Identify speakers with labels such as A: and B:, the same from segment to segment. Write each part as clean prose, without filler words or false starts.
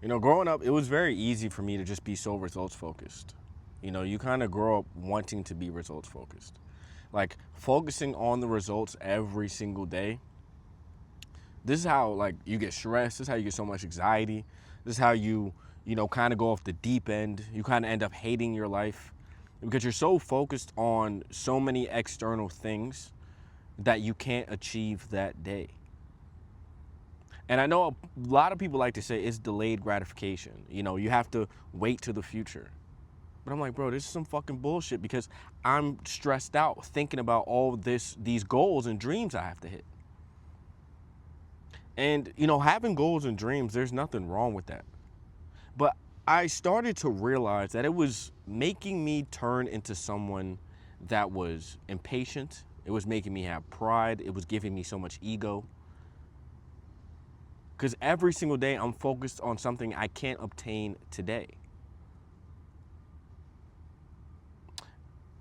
A: Growing up, it was very easy for me to just be so results focused. You kind of grow up wanting to be results focused. Like focusing on the results every single day. This is how like you get stressed. This is how you get so much anxiety. This is how you kind of go off the deep end. You kind of end up hating your life because you're so focused on so many external things that you can't achieve that day. And I know a lot of people like to say it's delayed gratification. You have to wait to the future. But I'm like, bro, this is some fucking bullshit because I'm stressed out thinking about all these goals and dreams I have to hit. And, having goals and dreams, there's nothing wrong with that. But I started to realize that it was making me turn into someone that was impatient. It was making me have pride. It was giving me so much ego. Because every single day I'm focused on something I can't obtain today.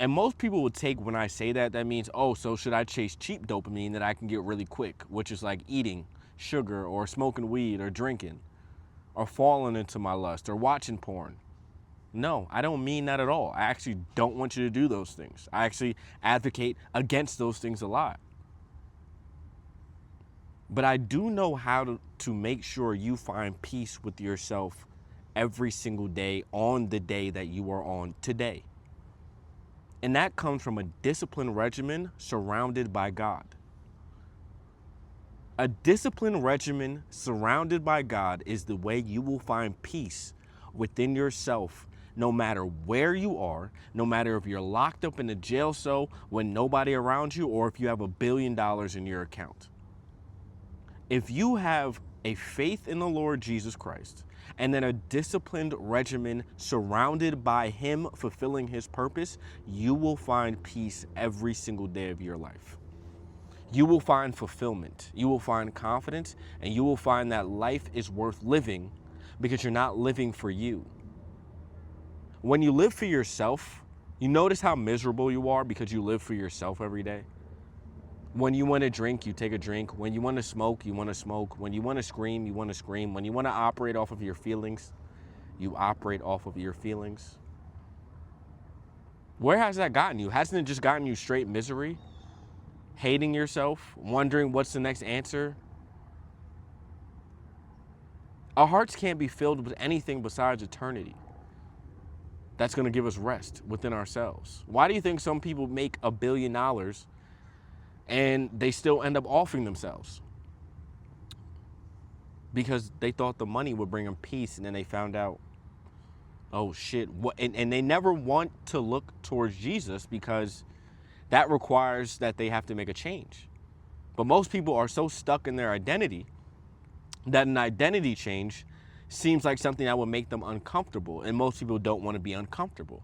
A: And most people would take when I say that means, oh, so should I chase cheap dopamine that I can get really quick, which is like eating sugar or smoking weed or drinking or falling into my lust or watching porn. No, I don't mean that at all. I actually don't want you to do those things. I actually advocate against those things a lot. But I do know how to make sure you find peace with yourself every single day on the day that you are on today. And that comes from a disciplined regimen surrounded by God. A disciplined regimen surrounded by God is the way you will find peace within yourself, no matter where you are, no matter if you're locked up in a jail cell with nobody around you, or if you have $1 billion in your account. If you have a faith in the Lord Jesus Christ and then a disciplined regimen surrounded by Him fulfilling His purpose, you will find peace every single day of your life. You will find fulfillment, you will find confidence, and you will find that life is worth living because you're not living for you. When you live for yourself, you notice how miserable you are because you live for yourself every day. When you want to drink, you take a drink. When you want to smoke, you want to smoke. When you want to scream, you want to scream. When you want to operate off of your feelings, you operate off of your feelings. Where has that gotten you? Hasn't it just gotten you straight misery? Hating yourself, wondering what's the next answer? Our hearts can't be filled with anything besides eternity. That's going to give us rest within ourselves. Why do you think some people make $1 billion and they still end up offing themselves? Because they thought the money would bring them peace, and then they found out, oh shit, what? And they never want to look towards Jesus because that requires that they have to make a change. But most people are so stuck in their identity that an identity change seems like something that would make them uncomfortable, and most people don't want to be uncomfortable.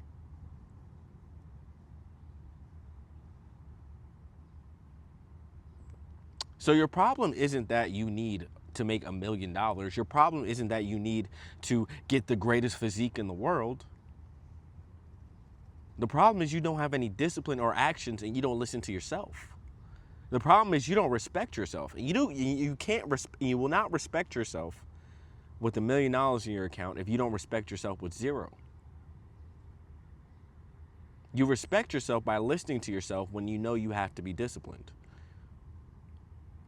A: So your problem isn't that you need to make $1 million. Your problem isn't that you need to get the greatest physique in the world. The problem is you don't have any discipline or actions, and you don't listen to yourself. The problem is you don't respect yourself. You will not respect yourself with $1 million in your account if you don't respect yourself with zero. You respect yourself by listening to yourself when you know you have to be disciplined.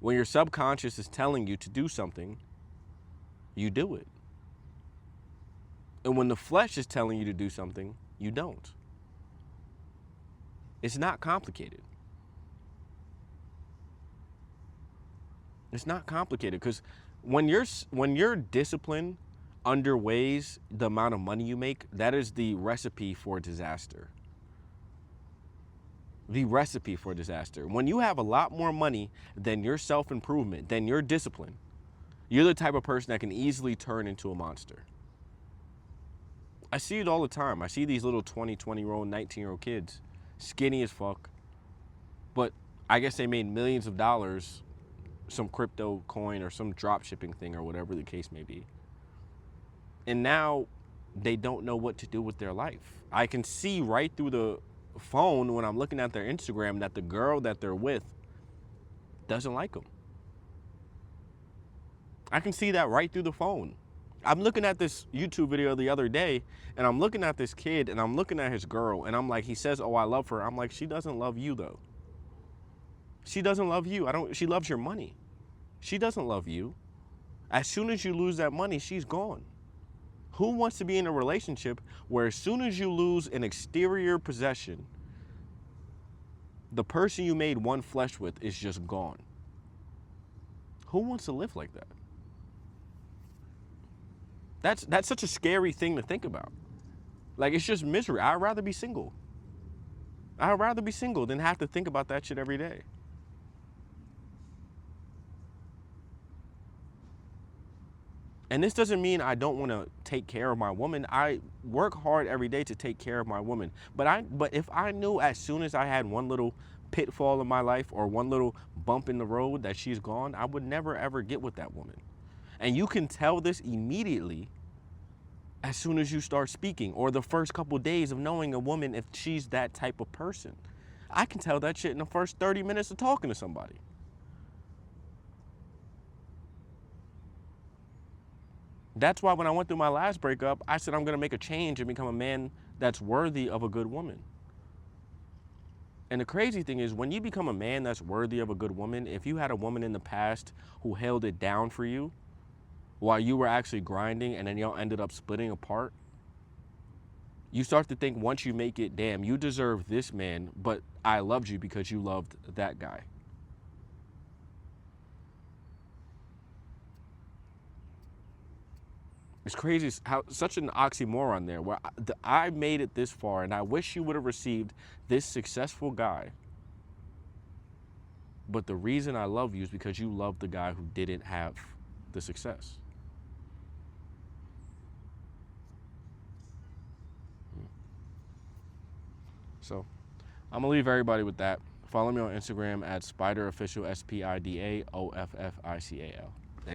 A: When your subconscious is telling you to do something, you do it. And when the flesh is telling you to do something, you don't. It's not complicated. It's not complicated because when your discipline underweighs the amount of money you make, that is the recipe for disaster. The recipe for disaster. When you have a lot more money than your self-improvement, than your discipline, you're the type of person that can easily turn into a monster. I see it all the time. I see these little 20-year-old, 19-year-old kids, skinny as fuck, but I guess they made millions of dollars, some crypto coin or some drop shipping thing or whatever the case may be. And now they don't know what to do with their life. I can see right through the phone when I'm looking at their Instagram that the girl that they're with doesn't like them. I can see that right through the phone. I'm looking at this YouTube video the other day, and I'm looking at this kid, and I'm looking at his girl, and I'm like, he says, oh, I love her. I'm like, she doesn't love you, though. She doesn't love you. She loves your money. She doesn't love you. As soon as you lose that money, she's gone. Who wants to be in a relationship where as soon as you lose an exterior possession, the person you made one flesh with is just gone? Who wants to live like that? That's such a scary thing to think about. Like, it's just misery. I'd rather be single. I'd rather be single than have to think about that shit every day. And this doesn't mean I don't want to take care of my woman. I work hard every day to take care of my woman. But if I knew as soon as I had one little pitfall in my life or one little bump in the road that she's gone, I would never ever get with that woman. And you can tell this immediately as soon as you start speaking, or the first couple of days of knowing a woman if she's that type of person. I can tell that shit in the first 30 minutes of talking to somebody. That's why when I went through my last breakup, I said I'm going to make a change and become a man that's worthy of a good woman. And the crazy thing is, when you become a man that's worthy of a good woman, if you had a woman in the past who held it down for you while you were actually grinding and then y'all ended up splitting apart, you start to think once you make it, damn, you deserve this man, but I loved you because you loved that guy. It's crazy how such an oxymoron there, where I made it this far and I wish you would have received this successful guy. But the reason I love you is because you loved the guy who didn't have the success. So I'm gonna leave everybody with that. Follow me on Instagram at SpiderOfficial, SPIDAOFFICAL.